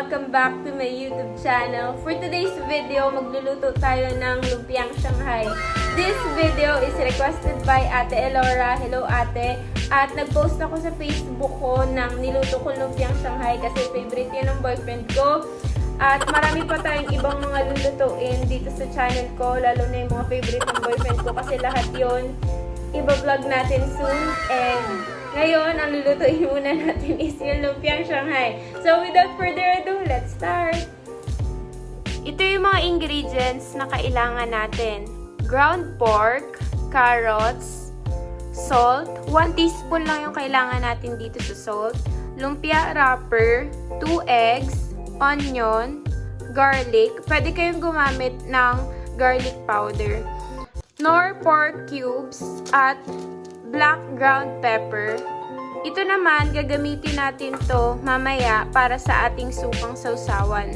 Welcome back to my YouTube channel. For today's video, magluluto tayo ng Lumpiang Shanghai. This video is requested by Ate Elora. Hello ate. At nag-post ako sa Facebook ko ng niluto ko Lumpiang Shanghai kasi favorite yun ng boyfriend ko. At marami pa tayong ibang mga lulutuin dito sa channel ko, lalo na yung mga favorite ng boyfriend ko kasi lahat yun iba-vlog natin soon. And ngayon, ang lulutuin muna natin is yung Lumpiang Shanghai. So, without further ado, let's start! Ito yung mga ingredients na kailangan natin. Ground pork, carrots, salt. 1 teaspoon lang yung kailangan natin dito sa salt. Lumpia wrapper, 2 eggs, onion, garlic. Pwede kayong gumamit ng garlic powder. Nor pork cubes at black ground pepper. Ito naman, gagamitin natin to mamaya para sa ating supang sausawan.